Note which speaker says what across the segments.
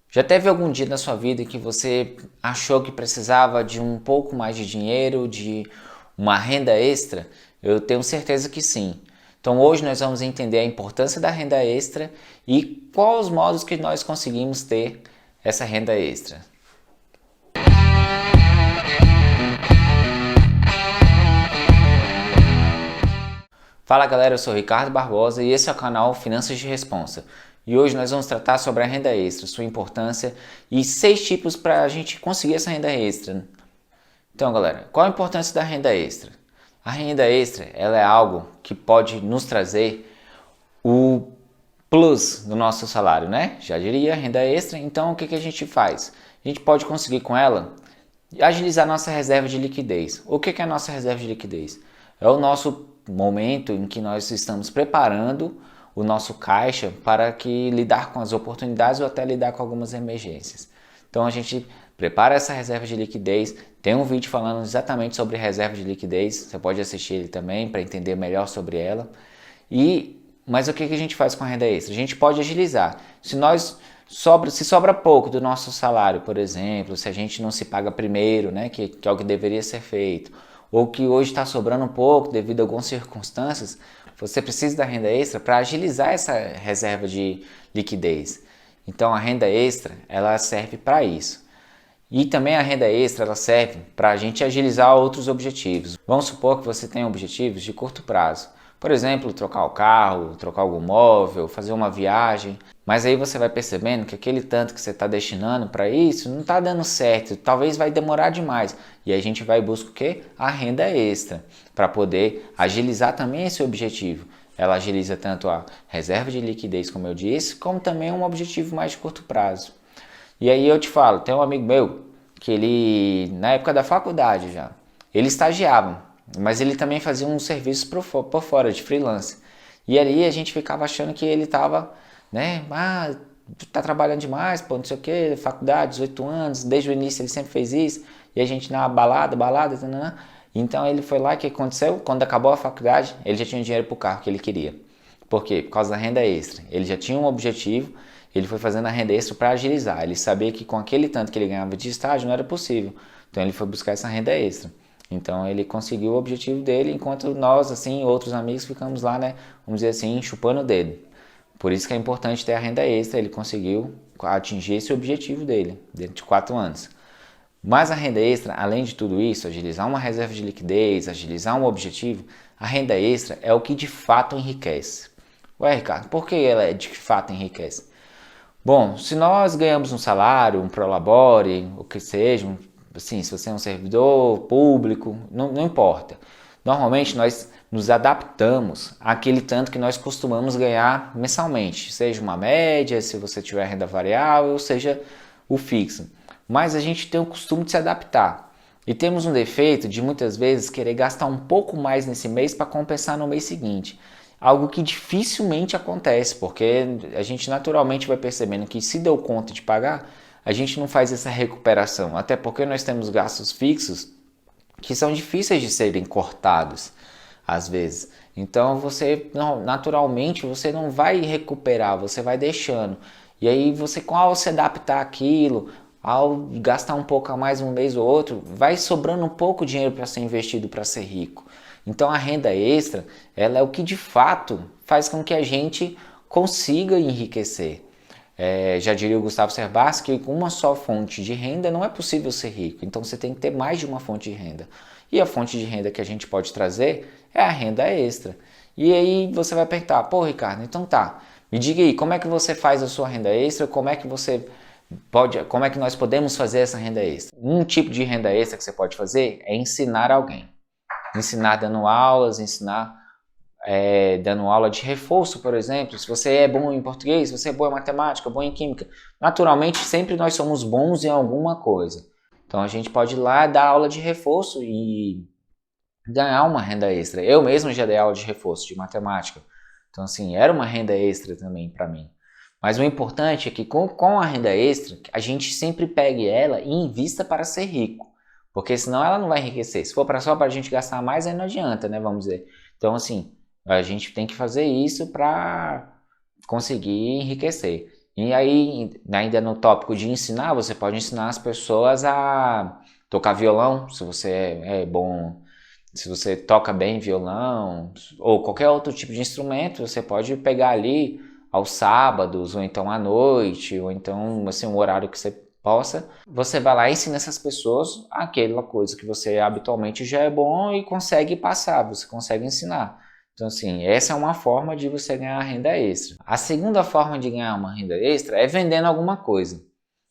Speaker 1: Já teve algum dia na sua vida que você achou que precisava de um pouco mais de dinheiro, de uma renda extra? Eu tenho certeza que sim. Então hoje nós vamos entender a importância da renda extra e quais os modos que nós conseguimos ter essa renda extra. Fala galera, eu sou o Ricardo Barbosa e esse é o canal Finanças de Responsa. E hoje nós vamos tratar sobre a renda extra, sua importância e 6 tipos para a gente conseguir essa renda extra. Então galera, qual a importância da renda extra? A renda extra ela é algo que pode nos trazer o plus do nosso salário, né? Já diria renda extra, então o que a gente faz? A gente pode conseguir com ela agilizar nossa reserva de liquidez. O que é a nossa reserva de liquidez? É o nosso momento em que nós estamos preparando o nosso caixa para que lidar com as oportunidades ou até lidar com algumas emergências. Então a gente prepara essa reserva de liquidez. Tem um vídeo falando exatamente sobre reserva de liquidez. Você pode assistir ele também para entender melhor sobre ela. Mas o que a gente faz com a renda extra? A gente pode agilizar. Se sobra pouco do nosso salário, por exemplo, se a gente não se paga primeiro, né, que é o que deveria ser feito, ou que hoje está sobrando um pouco devido a algumas circunstâncias, você precisa da renda extra para agilizar essa reserva de liquidez. Então a renda extra ela serve para isso. E também a renda extra ela serve para a gente agilizar outros objetivos. Vamos supor que você tem objetivos de curto prazo. Por exemplo, trocar o carro, trocar algum móvel, fazer uma viagem. Mas aí você vai percebendo que aquele tanto que você está destinando para isso não está dando certo. Talvez vai demorar demais. E aí a gente vai buscar o quê? A renda extra para poder agilizar também esse objetivo. Ela agiliza tanto a reserva de liquidez, como eu disse, como também um objetivo mais de curto prazo. E aí eu te falo, tem um amigo meu que ele, na época da faculdade já, ele estagiava, mas ele também fazia um serviço por fora, de freelance. E ali a gente ficava achando que ele estava, né, tá trabalhando demais, pô, não sei o que, faculdade, 18 anos, desde o início ele sempre fez isso, e a gente na balada, tanana. Então ele foi lá, o que aconteceu? Quando acabou a faculdade, ele já tinha dinheiro para o carro que ele queria. Por quê? Por causa da renda extra. Ele já tinha um objetivo, ele foi fazendo a renda extra para agilizar. Ele sabia que com aquele tanto que ele ganhava de estágio não era possível. Então ele foi buscar essa renda extra. Então ele conseguiu o objetivo dele, enquanto nós, assim, outros amigos, ficamos lá, né, vamos dizer assim, chupando o dedo. Por isso que é importante ter a renda extra. Ele conseguiu atingir esse objetivo dele, dentro de 4 anos. Mas a renda extra, além de tudo isso, agilizar uma reserva de liquidez, agilizar um objetivo, a renda extra é o que de fato enriquece. Ué, Ricardo, por que ela de fato enriquece? Bom, se nós ganhamos um salário, um prolabore, o que seja, assim, se você é um servidor público, não importa. Normalmente nós nos adaptamos àquele tanto que nós costumamos ganhar mensalmente, seja uma média, se você tiver renda variável, ou seja o fixo. Mas a gente tem o costume de se adaptar. E temos um defeito de muitas vezes querer gastar um pouco mais nesse mês para compensar no mês seguinte. Algo que dificilmente acontece, porque a gente naturalmente vai percebendo que se deu conta de pagar, a gente não faz essa recuperação. Até porque nós temos gastos fixos que são difíceis de serem cortados às vezes. Então naturalmente você não vai recuperar, você vai deixando. E aí você, ao se adaptar àquilo, ao gastar um pouco a mais um mês ou outro, vai sobrando um pouco de dinheiro para ser investido, para ser rico. Então a renda extra, ela é o que de fato faz com que a gente consiga enriquecer. Já diria o Gustavo Cerbasi que com uma só fonte de renda não é possível ser rico. Então você tem que ter mais de uma fonte de renda. E a fonte de renda que a gente pode trazer é a renda extra. E aí você vai perguntar, pô Ricardo, então tá, me diga aí, como é que você faz a sua renda extra? Como é que nós podemos fazer essa renda extra? Um tipo de renda extra que você pode fazer é ensinar alguém. Ensinar dando aulas, dando aula de reforço, por exemplo. Se você é bom em português, se você é bom em matemática, bom em química. Naturalmente, sempre nós somos bons em alguma coisa. Então a gente pode ir lá dar aula de reforço e ganhar uma renda extra. Eu mesmo já dei aula de reforço de matemática. Então assim, era uma renda extra também para mim. Mas o importante é que com a renda extra, a gente sempre pegue ela e invista para ser rico. Porque senão ela não vai enriquecer. Se for só para a gente gastar mais, aí não adianta, né? Vamos dizer. Então, assim, a gente tem que fazer isso para conseguir enriquecer. E aí, ainda no tópico de ensinar, você pode ensinar as pessoas a tocar violão, se você é bom, se você toca bem violão, ou qualquer outro tipo de instrumento, você pode pegar ali aos sábados, ou então à noite, ou então assim, um horário que você possa. Você vai lá e ensina essas pessoas aquela coisa que você habitualmente já é bom e consegue passar, você consegue ensinar. Então, assim, essa é uma forma de você ganhar renda extra. A segunda forma de ganhar uma renda extra é vendendo alguma coisa.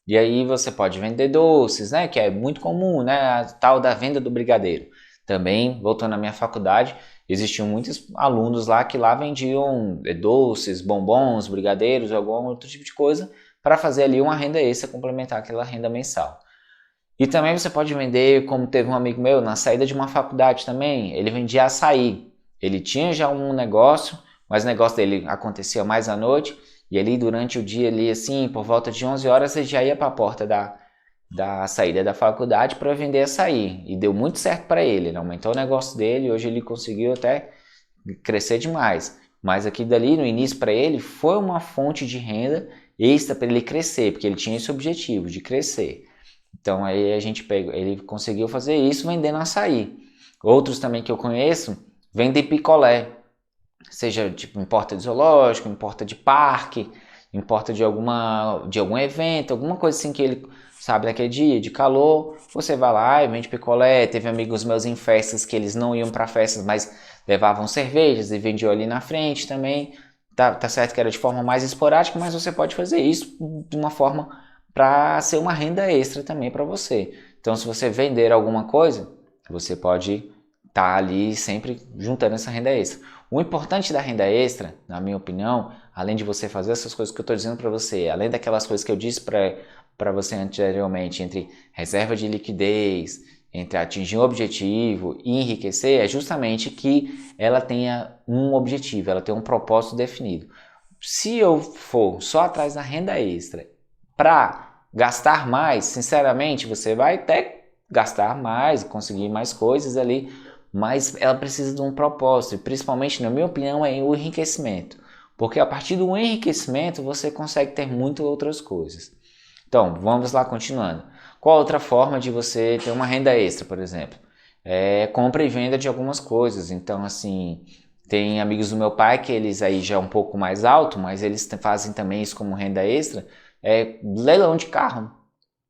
Speaker 1: E aí você pode vender doces, né? Que é muito comum, né? A tal da venda do brigadeiro. Também, voltando à minha faculdade, existiam muitos alunos lá que lá vendiam doces, bombons, brigadeiros, algum outro tipo de coisa para fazer ali uma renda extra, complementar aquela renda mensal. E também você pode vender, como teve um amigo meu, na saída de uma faculdade também, ele vendia açaí. Ele tinha já um negócio, mas o negócio dele acontecia mais à noite, e ali durante o dia, ali assim, por volta de 11 horas, ele já ia para a porta da saída da faculdade para vender açaí. E deu muito certo para ele, ele aumentou o negócio dele, hoje ele conseguiu até crescer demais. Mas aqui dali, no início para ele, foi uma fonte de renda extra para ele crescer, porque ele tinha esse objetivo de crescer. Então aí a gente pegou, ele conseguiu fazer isso vendendo açaí. Outros também que eu conheço vendem picolé, seja tipo em porta de zoológico, em porta de parque, em porta de algum evento, alguma coisa assim que ele sabe naquele dia de calor, você vai lá e vende picolé. Teve amigos meus em festas que eles não iam para festas, mas levavam cervejas e vendiam ali na frente também. Tá certo que era de forma mais esporádica, mas você pode fazer isso de uma forma para ser uma renda extra também para você. Então, se você vender alguma coisa, você pode estar ali sempre juntando essa renda extra. O importante da renda extra, na minha opinião, além de você fazer essas coisas que eu estou dizendo para você, além daquelas coisas que eu disse para você anteriormente, entre reserva de liquidez, entre atingir um objetivo e enriquecer, é justamente que ela tenha um objetivo, ela tenha um propósito definido. Se eu for só atrás da renda extra para gastar mais, sinceramente, você vai até gastar mais, conseguir mais coisas ali, mas ela precisa de um propósito, e principalmente, na minha opinião, é o enriquecimento. Porque a partir do enriquecimento você consegue ter muitas outras coisas. Então, vamos lá continuando. Qual outra forma de você ter uma renda extra, por exemplo? É compra e venda de algumas coisas. Então, assim, tem amigos do meu pai que eles aí já é um pouco mais alto, mas eles fazem também isso como renda extra, leilão de carro.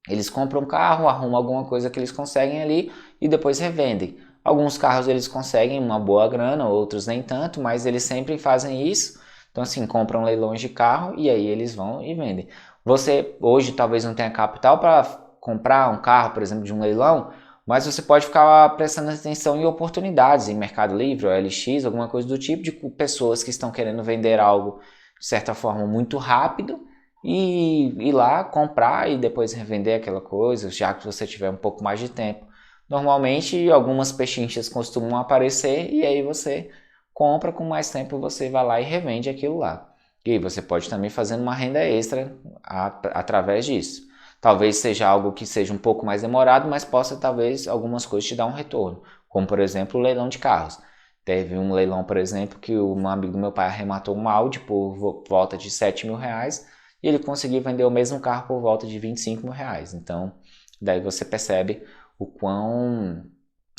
Speaker 1: Eles compram um carro, arrumam alguma coisa que eles conseguem ali e depois revendem. Alguns carros eles conseguem uma boa grana, outros nem tanto, mas eles sempre fazem isso. Então, assim, compram leilões de carro e aí eles vão e vendem. Você hoje talvez não tenha capital para comprar um carro, por exemplo, de um leilão, mas você pode ficar prestando atenção em oportunidades em Mercado Livre ou LX, alguma coisa do tipo, de pessoas que estão querendo vender algo de certa forma muito rápido e ir lá comprar e depois revender aquela coisa, já que você tiver um pouco mais de tempo. Normalmente algumas pechinchas costumam aparecer e aí você compra, com mais tempo você vai lá e revende aquilo lá. E aí você pode também fazer uma renda extra através disso. Talvez seja algo que seja um pouco mais demorado, mas possa talvez algumas coisas te dar um retorno, como por exemplo o leilão de carros. Teve um leilão, por exemplo, que um amigo do meu pai arrematou um Audi por volta de 7 mil reais e ele conseguiu vender o mesmo carro por volta de 25 mil reais. Então, daí você percebe o quão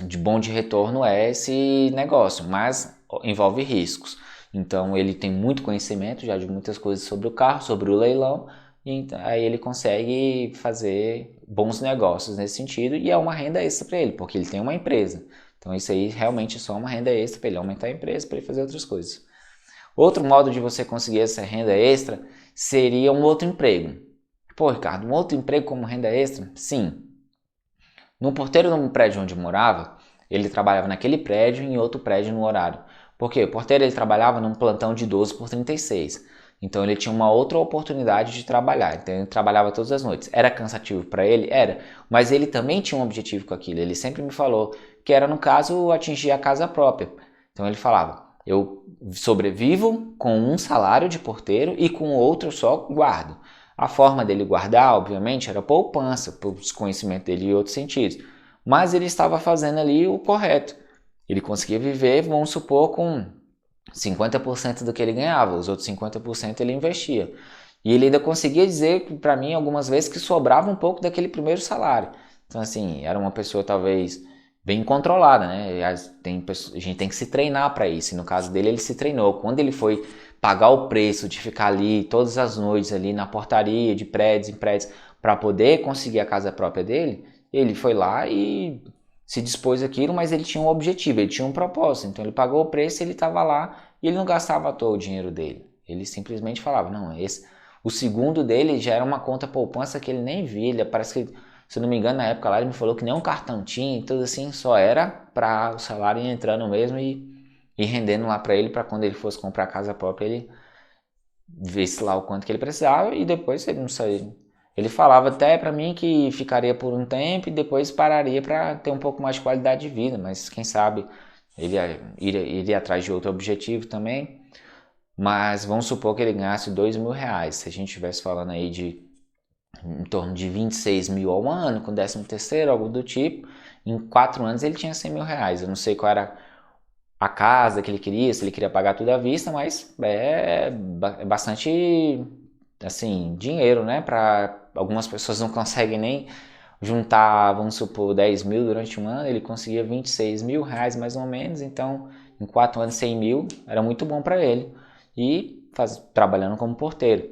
Speaker 1: de bom de retorno é esse negócio, mas envolve riscos. Então, ele tem muito conhecimento já de muitas coisas sobre o carro, sobre o leilão, e aí ele consegue fazer bons negócios nesse sentido e é uma renda extra para ele, porque ele tem uma empresa. Então, isso aí realmente é só uma renda extra para ele aumentar a empresa, para ele fazer outras coisas. Outro modo de você conseguir essa renda extra seria um outro emprego. Pô, Ricardo, um outro emprego como renda extra? Sim. No porteiro no prédio onde eu morava, ele trabalhava naquele prédio e em outro prédio no horário. Porque o porteiro ele trabalhava num plantão de 12 por 36. Então ele tinha uma outra oportunidade de trabalhar. Então ele trabalhava todas as noites. Era cansativo para ele? Era. Mas ele também tinha um objetivo com aquilo. Ele sempre me falou que era, no caso, atingir a casa própria. Então ele falava: eu sobrevivo com um salário de porteiro e com outro só guardo. A forma dele guardar, obviamente, era poupança, por desconhecimento dele em outros sentidos. Mas ele estava fazendo ali o correto. Ele conseguia viver, vamos supor, com 50% do que ele ganhava, os outros 50% ele investia. E ele ainda conseguia dizer para mim algumas vezes que sobrava um pouco daquele primeiro salário. Então, assim, era uma pessoa talvez bem controlada, né? A gente tem que se treinar para isso. E no caso dele, ele se treinou. Quando ele foi pagar o preço de ficar ali todas as noites ali na portaria de prédios em prédios para poder conseguir a casa própria dele, ele foi lá e se dispôs aquilo, mas ele tinha um objetivo, ele tinha um propósito. Então ele pagou o preço, ele estava lá e ele não gastava à toa o dinheiro dele. Ele simplesmente falava, não, o segundo dele já era uma conta poupança que ele nem via. Ele parece que, se eu não me engano, na época lá ele me falou que nem um cartão tinha, tudo assim, só era para o salário ir entrando mesmo e rendendo lá para ele, para quando ele fosse comprar a casa própria, ele visse lá o quanto que ele precisava e depois ele não saía. Ele falava até para mim que ficaria por um tempo e depois pararia para ter um pouco mais de qualidade de vida, mas quem sabe ele iria atrás de outro objetivo também. Mas vamos supor que ele ganhasse R$ 2.000. Se a gente estivesse falando aí de em torno de 26 mil ao ano, com 13º, algo do tipo, em 4 anos ele tinha R$ 100.000. Eu não sei qual era a casa que ele queria, se ele queria pagar tudo à vista, mas é bastante, assim, dinheiro, né? Para algumas pessoas não conseguem nem juntar, vamos supor, 10 mil durante um ano, ele conseguia R$ 26.000 mais ou menos, então em 4 anos 100 mil era muito bom para ele e trabalhando como porteiro.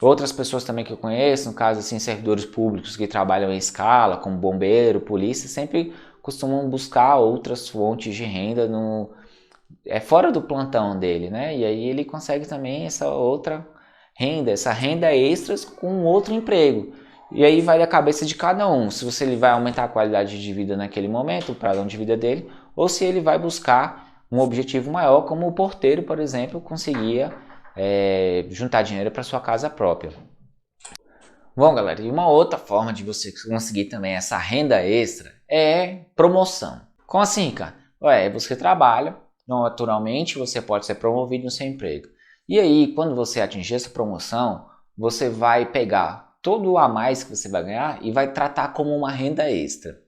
Speaker 1: Outras pessoas também que eu conheço, no caso assim, servidores públicos que trabalham em escala, como bombeiro, polícia, sempre costumam buscar outras fontes de renda fora do plantão dele, né? E aí ele consegue também essa outra renda, essa renda extras com outro emprego. E aí vai da cabeça de cada um, se ele vai aumentar a qualidade de vida naquele momento, o padrão de vida dele, ou se ele vai buscar um objetivo maior, como o porteiro, por exemplo, conseguia juntar dinheiro para sua casa própria. Bom, galera, e uma outra forma de você conseguir também essa renda extra é promoção. Como assim, cara? Você trabalha, naturalmente você pode ser promovido no seu emprego. E aí, quando você atingir essa promoção, você vai pegar todo o a mais que você vai ganhar e vai tratar como uma renda extra.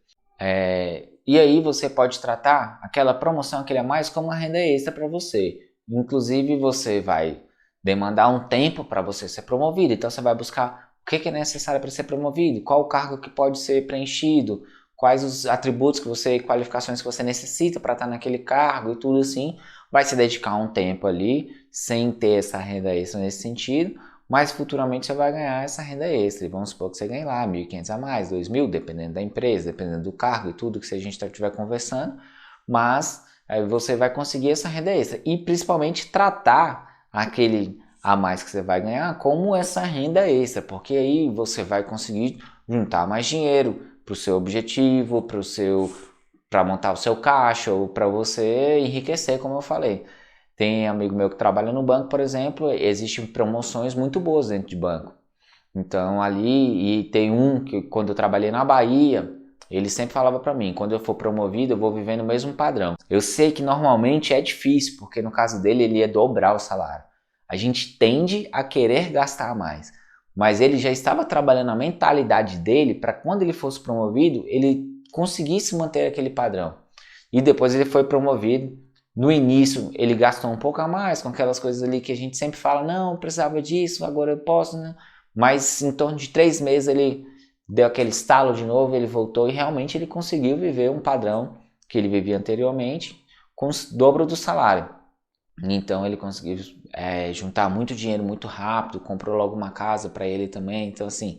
Speaker 1: E aí você pode tratar aquela promoção, aquele a mais, como uma renda extra para você. Inclusive, você vai demandar um tempo para você ser promovido. Então, você vai buscar o que é necessário para ser promovido, qual o cargo que pode ser preenchido, quais os atributos qualificações que você necessita para estar naquele cargo e tudo assim. Vai se dedicar um tempo ali, sem ter essa renda extra nesse sentido, mas futuramente você vai ganhar essa renda extra. E vamos supor que você ganhe lá R$ 1.500 a mais, R$ 2.000, dependendo da empresa, dependendo do cargo e tudo que a gente estiver conversando. Mas aí você vai conseguir essa renda extra. E principalmente tratar aquele a mais que você vai ganhar como essa renda extra, porque aí você vai conseguir juntar mais dinheiro para o seu objetivo, para montar o seu caixa ou para você enriquecer, como eu falei. Tem amigo meu que trabalha no banco, por exemplo, existem promoções muito boas dentro de banco. Então ali, e tem um que quando eu trabalhei na Bahia, ele sempre falava para mim, quando eu for promovido eu vou viver no mesmo padrão. Eu sei que normalmente é difícil, porque no caso dele ele ia dobrar o salário. A gente tende a querer gastar mais, mas ele já estava trabalhando a mentalidade dele para quando ele fosse promovido, ele conseguisse manter aquele padrão. E depois ele foi promovido. No início ele gastou um pouco a mais com aquelas coisas ali que a gente sempre fala, não, eu precisava disso, agora eu posso, né? Mas em torno de 3 meses ele deu aquele estalo de novo, ele voltou e realmente ele conseguiu viver um padrão que ele vivia anteriormente com o dobro do salário. Então ele conseguiu juntar muito dinheiro muito rápido, comprou logo uma casa para ele também. Então assim,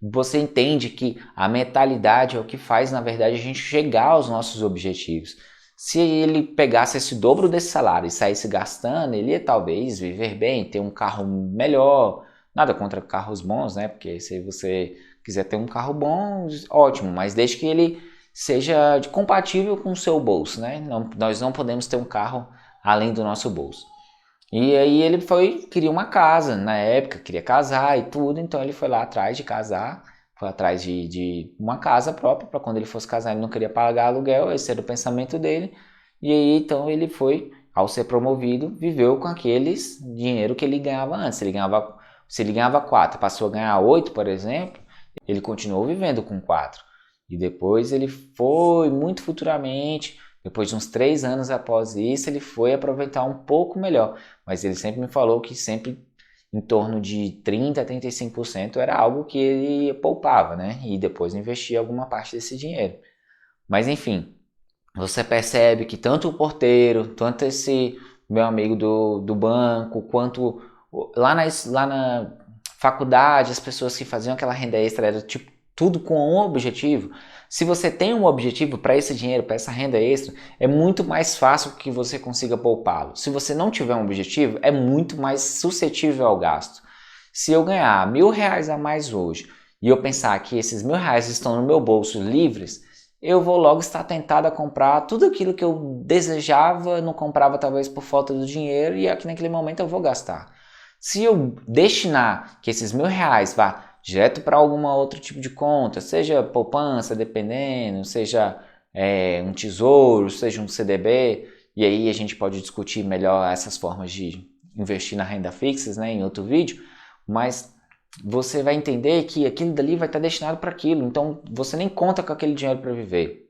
Speaker 1: você entende que a mentalidade é o que faz, na verdade, a gente chegar aos nossos objetivos. Se ele pegasse esse dobro desse salário e saísse gastando, ele ia talvez viver bem, ter um carro melhor. Nada contra carros bons, né? Porque se você quiser ter um carro bom, ótimo, mas desde que ele seja compatível com o seu bolso, né? Nós não podemos ter um carro além do nosso bolso. E aí ele queria uma casa, na época, queria casar e tudo, então ele foi lá atrás de casar, foi atrás de uma casa própria, para quando ele fosse casar ele não queria pagar aluguel, esse era o pensamento dele. E aí então ele foi, ao ser promovido, viveu com aqueles dinheiro que ele ganhava antes. Se ele ganhava 4, passou a ganhar 8, por exemplo, ele continuou vivendo com 4. E depois ele foi, muito futuramente, depois de uns 3 anos após isso, ele foi aproveitar um pouco melhor. Mas ele sempre me falou que sempre em torno de 30% a 35% era algo que ele poupava, né? E depois investia alguma parte desse dinheiro. Mas enfim, você percebe que tanto o porteiro, tanto esse meu amigo do banco, quanto lá na faculdade, as pessoas que faziam aquela renda extra, era tipo tudo com um objetivo. Se você tem um objetivo para esse dinheiro, para essa renda extra, é muito mais fácil que você consiga poupá-lo. Se você não tiver um objetivo, é muito mais suscetível ao gasto. Se eu ganhar R$ 1.000 a mais hoje e eu pensar que esses R$ 1.000 estão no meu bolso livres, eu vou logo estar tentado a comprar tudo aquilo que eu desejava, não comprava talvez por falta do dinheiro e aqui naquele momento eu vou gastar. Se eu destinar que esses R$ 1.000 vá direto para algum outro tipo de conta, seja poupança, dependendo, seja um tesouro, seja um CDB, e aí a gente pode discutir melhor essas formas de investir na renda fixa, né, em outro vídeo, mas você vai entender que aquilo dali vai estar destinado para aquilo, então você nem conta com aquele dinheiro para viver.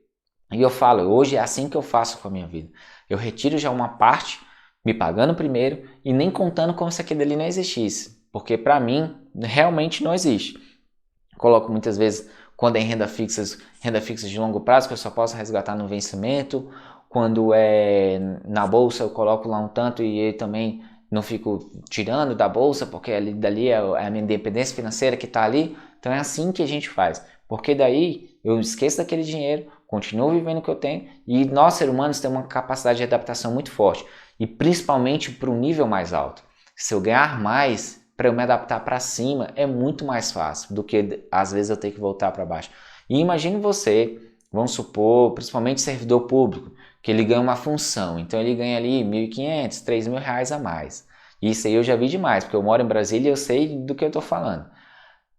Speaker 1: E eu falo, hoje é assim que eu faço com a minha vida. Eu retiro já uma parte, me pagando primeiro e nem contando como se aquele dali não existisse, porque para mim realmente não existe. Coloco muitas vezes, quando é em renda fixa de longo prazo, que eu só posso resgatar no vencimento. Quando é na bolsa, eu coloco lá um tanto e eu também não fico tirando da bolsa, porque dali é a minha independência financeira que está ali. Então é assim que a gente faz, porque daí eu esqueço daquele dinheiro, continuo vivendo o que eu tenho, e nós, seres humanos, temos uma capacidade de adaptação muito forte, e principalmente para um nível mais alto. Se eu ganhar mais, para eu me adaptar para cima, é muito mais fácil do que às vezes eu ter que voltar para baixo. E imagine você, vamos supor, principalmente servidor público, que ele ganha uma função, então ele ganha ali R$ 1.500, R$ 3.000 a mais. Isso aí eu já vi demais, porque eu moro em Brasília e eu sei do que eu estou falando.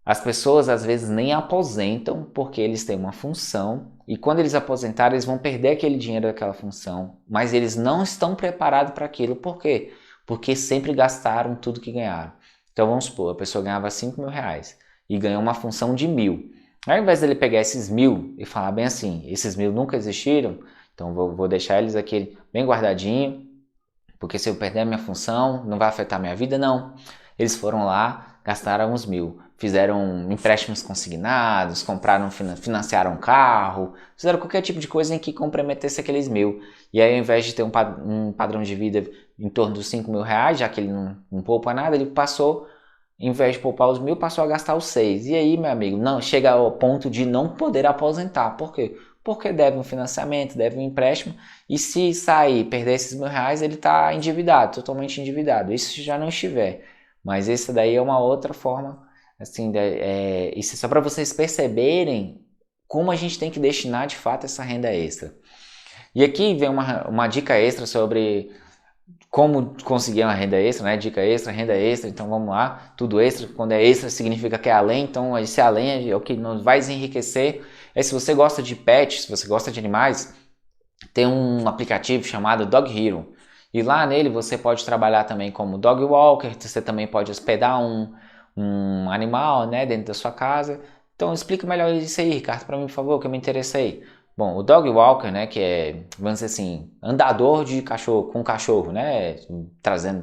Speaker 1: As pessoas às vezes nem aposentam porque eles têm uma função e quando eles aposentarem eles vão perder aquele dinheiro daquela função, mas eles não estão preparados para aquilo. Por quê? Porque sempre gastaram tudo que ganharam. Então vamos supor, a pessoa ganhava R$ 5.000 e ganhou uma função de 1.000. Ao invés dele pegar esses 1.000 e falar bem assim, esses 1.000 nunca existiram, então vou deixar eles aqui bem guardadinho, porque se eu perder a minha função não vai afetar a minha vida, não. Eles foram lá, gastaram uns 1.000, fizeram empréstimos consignados, financiaram um carro, fizeram qualquer tipo de coisa em que comprometesse aqueles 1.000. E aí ao invés de ter um padrão de vida em torno dos R$ 5.000, já que ele não poupa nada, ele passou, em vez de poupar os 1.000, passou a gastar os 6. E aí, meu amigo, não chega ao ponto de não poder aposentar. Por quê? Porque deve um financiamento, deve um empréstimo, e se sair, perder esses R$ 1.000, ele está endividado, totalmente endividado. Isso se já não estiver. Mas esse daí é uma outra forma, assim, isso é só para vocês perceberem como a gente tem que destinar de fato essa renda extra. E aqui vem uma dica extra sobre como conseguir uma renda extra, né? Dica extra, renda extra, então vamos lá. Tudo extra, quando é extra significa que é além, então esse além é o que nos vai enriquecer. Se você gosta de pets, se você gosta de animais, tem um aplicativo chamado Dog Hero. E lá nele você pode trabalhar também como dog walker, você também pode hospedar um animal, né, dentro da sua casa. Então explica melhor isso aí, Ricardo, para mim, por favor, que eu me interessei. Bom, o dog walker, né, que é, vamos dizer assim, andador de cachorro, com cachorro, né,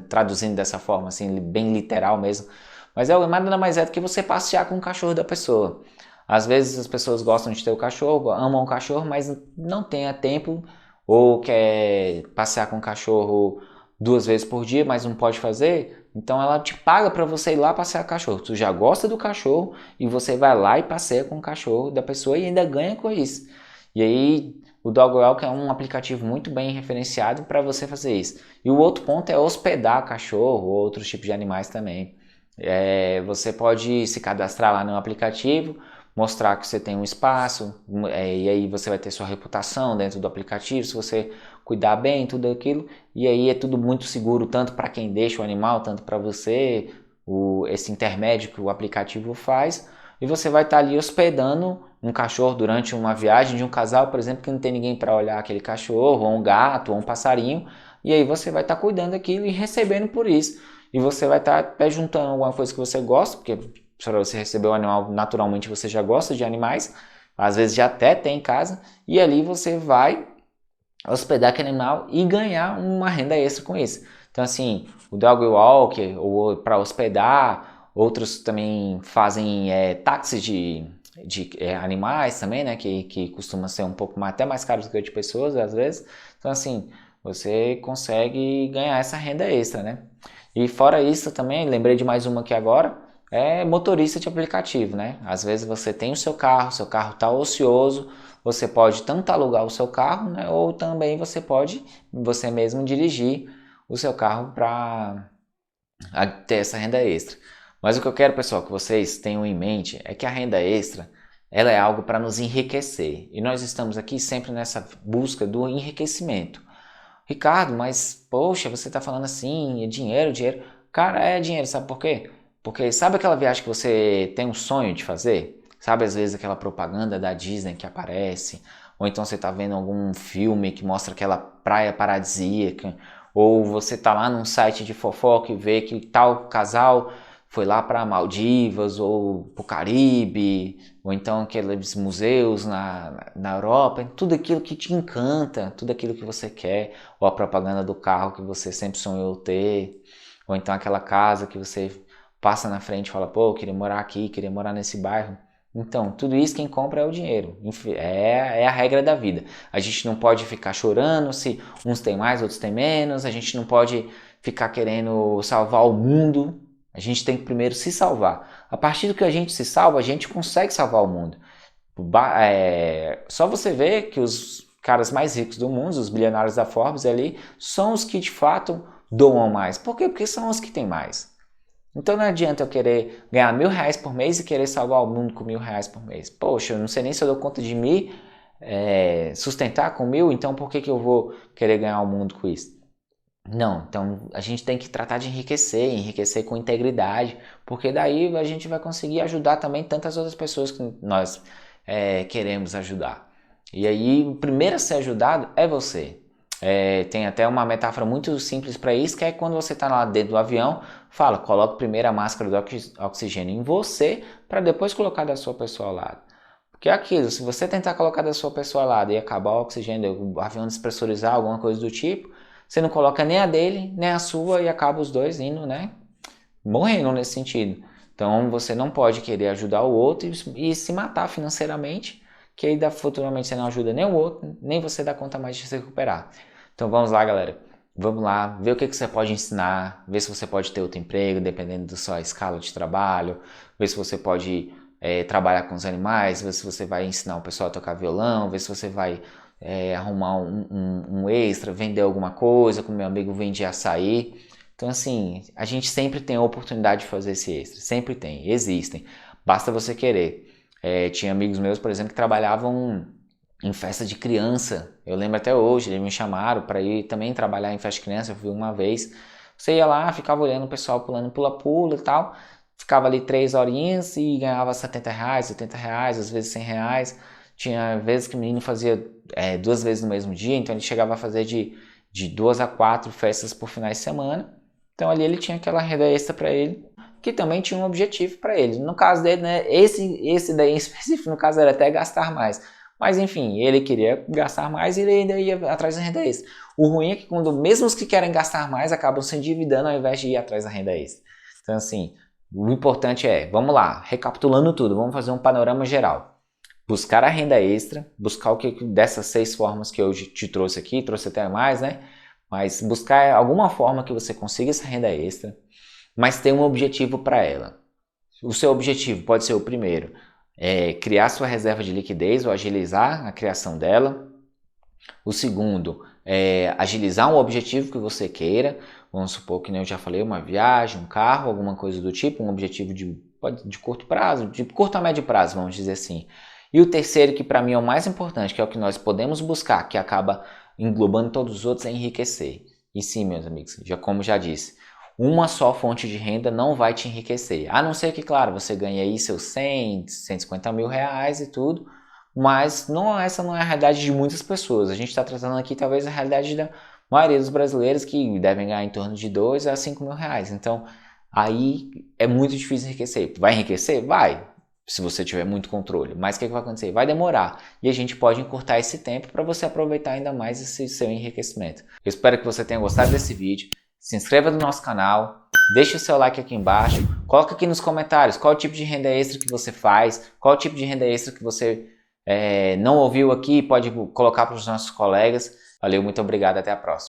Speaker 1: traduzindo dessa forma, assim, bem literal mesmo. Mas nada mais é do que você passear com o cachorro da pessoa. Às vezes as pessoas gostam de ter o cachorro, amam o cachorro, mas não tem tempo ou quer passear com o cachorro 2 vezes por dia, mas não pode fazer. Então ela te paga para você ir lá passear com o cachorro. Tu já gosta do cachorro e você vai lá e passeia com o cachorro da pessoa e ainda ganha com isso. E aí o Dog Walk é um aplicativo muito bem referenciado para você fazer isso. E o outro ponto é hospedar cachorro ou outros tipos de animais também. Você pode se cadastrar lá no aplicativo, mostrar que você tem um espaço, e aí você vai ter sua reputação dentro do aplicativo, se você cuidar bem, tudo aquilo, e aí é tudo muito seguro, tanto para quem deixa o animal, tanto para você, esse intermédio que o aplicativo faz, e você vai estar ali hospedando um cachorro durante uma viagem de um casal, por exemplo, que não tem ninguém para olhar aquele cachorro, ou um gato, ou um passarinho, e aí você vai estar cuidando daquilo e recebendo por isso. E você vai estar juntando alguma coisa que você gosta, porque para você receber o animal, naturalmente você já gosta de animais, às vezes já até tem em casa, e ali você vai hospedar aquele animal e ganhar uma renda extra com isso. Então assim, o dog walk, ou para hospedar, outros também fazem táxi de animais também, né, que costuma ser um pouco até mais caro do que o de pessoas às vezes. Então assim, você consegue ganhar essa renda extra, né? E fora isso também, lembrei de mais uma aqui agora, é motorista de aplicativo, né? Às vezes você tem o seu carro está ocioso, você pode tanto alugar o seu carro, né? Ou também você pode você mesmo dirigir o seu carro para ter essa renda extra. Mas o que eu quero, pessoal, que vocês tenham em mente é que a renda extra, ela é algo para nos enriquecer. E nós estamos aqui sempre nessa busca do enriquecimento. Ricardo, mas poxa, você está falando assim, é dinheiro, dinheiro. Cara, é dinheiro, sabe por quê? Porque sabe aquela viagem que você tem um sonho de fazer? Sabe às vezes aquela propaganda da Disney que aparece? Ou então você está vendo algum filme que mostra aquela praia paradisíaca? Ou você está lá num site de fofoca e vê que tal casal foi lá para Maldivas ou para o Caribe, ou então aqueles museus na Europa, tudo aquilo que te encanta, tudo aquilo que você quer, ou a propaganda do carro que você sempre sonhou ter, ou então aquela casa que você passa na frente e fala, pô, eu queria morar aqui, queria morar nesse bairro. Então, tudo isso quem compra é o dinheiro, é a regra da vida. A gente não pode ficar chorando se uns têm mais, outros têm menos, a gente não pode ficar querendo salvar o mundo. A gente tem que primeiro se salvar. A partir do que a gente se salva, a gente consegue salvar o mundo. Só você ver que os caras mais ricos do mundo, os bilionários da Forbes ali, são os que de fato doam mais. Por quê? Porque são os que têm mais. Então não adianta eu querer ganhar R$1.000 por mês e querer salvar o mundo com R$1.000 por mês. Poxa, eu não sei nem se eu dou conta de me sustentar com 1.000, então por que eu vou querer ganhar o mundo com isso? Não, então a gente tem que tratar de enriquecer com integridade, porque daí a gente vai conseguir ajudar também tantas outras pessoas que nós queremos ajudar. E aí o primeiro a ser ajudado é você. Tem até uma metáfora muito simples para isso, que é quando você está lá dentro do avião, coloque primeiro a máscara do oxigênio em você, para depois colocar da sua pessoa ao lado. Porque é aquilo, se você tentar colocar da sua pessoa ao lado e acabar o oxigênio, o avião despressurizar, alguma coisa do tipo, você não coloca nem a dele, nem a sua e acaba os dois indo, né? Morrendo nesse sentido. Então você não pode querer ajudar o outro e se matar financeiramente, que aí futuramente você não ajuda nem o outro, nem você dá conta mais de se recuperar. Então vamos lá, galera. Vamos lá, ver o que você pode ensinar, ver se você pode ter outro emprego, dependendo da sua escala de trabalho, ver se você pode trabalhar com os animais, ver se você vai ensinar o pessoal a tocar violão, ver se você vai arrumar um extra, vender alguma coisa, como meu amigo vende açaí. Então assim, a gente sempre tem a oportunidade de fazer esse extra, sempre tem, existem, basta você querer. Tinha amigos meus, por exemplo, que trabalhavam em festa de criança, eu lembro até hoje, eles me chamaram para ir também trabalhar em festa de criança, eu fui uma vez. Você ia lá, ficava olhando o pessoal pulando pula-pula e tal, ficava ali 3 horinhas e ganhava R$70, R$80, às vezes R$100. Tinha vezes que o menino fazia 2 vezes no mesmo dia, então ele chegava a fazer de 2 a 4 festas por finais de semana. Então ali ele tinha aquela renda extra para ele, que também tinha um objetivo para ele. No caso dele, né, esse daí em específico, no caso era até gastar mais. Mas enfim, ele queria gastar mais e ele ainda ia atrás da renda extra. O ruim é que quando mesmo os que querem gastar mais acabam se endividando ao invés de ir atrás da renda extra. Então assim, o importante vamos lá, recapitulando tudo, vamos fazer um panorama geral. Buscar a renda extra, buscar o que dessas 6 formas que eu te trouxe aqui, trouxe até mais, né? Mas buscar alguma forma que você consiga essa renda extra, mas ter um objetivo para ela. O seu objetivo pode ser o primeiro, criar sua reserva de liquidez ou agilizar a criação dela. O segundo é agilizar um objetivo que você queira. Vamos supor que eu já falei, uma viagem, um carro, alguma coisa do tipo, um objetivo de curto prazo, de curto a médio prazo, vamos dizer assim. E o terceiro, que para mim é o mais importante, que é o que nós podemos buscar, que acaba englobando todos os outros, é enriquecer. E sim, meus amigos, como já disse, uma só fonte de renda não vai te enriquecer. A não ser que, claro, você ganhe aí seus 100, 150 mil reais e tudo, mas essa não é a realidade de muitas pessoas. A gente está tratando aqui talvez a realidade da maioria dos brasileiros, que devem ganhar em torno de 2 a 5 mil reais. Então, aí é muito difícil enriquecer. Vai enriquecer? Vai, se você tiver muito controle. Mas o que vai acontecer? Vai demorar. E a gente pode encurtar esse tempo para você aproveitar ainda mais esse seu enriquecimento. Eu espero que você tenha gostado desse vídeo. se inscreva no nosso canal, deixe o seu like aqui embaixo, coloca aqui nos comentários qual tipo de renda extra que você faz, qual tipo de renda extra que você não ouviu aqui, pode colocar para os nossos colegas. Valeu, muito obrigado, até a próxima.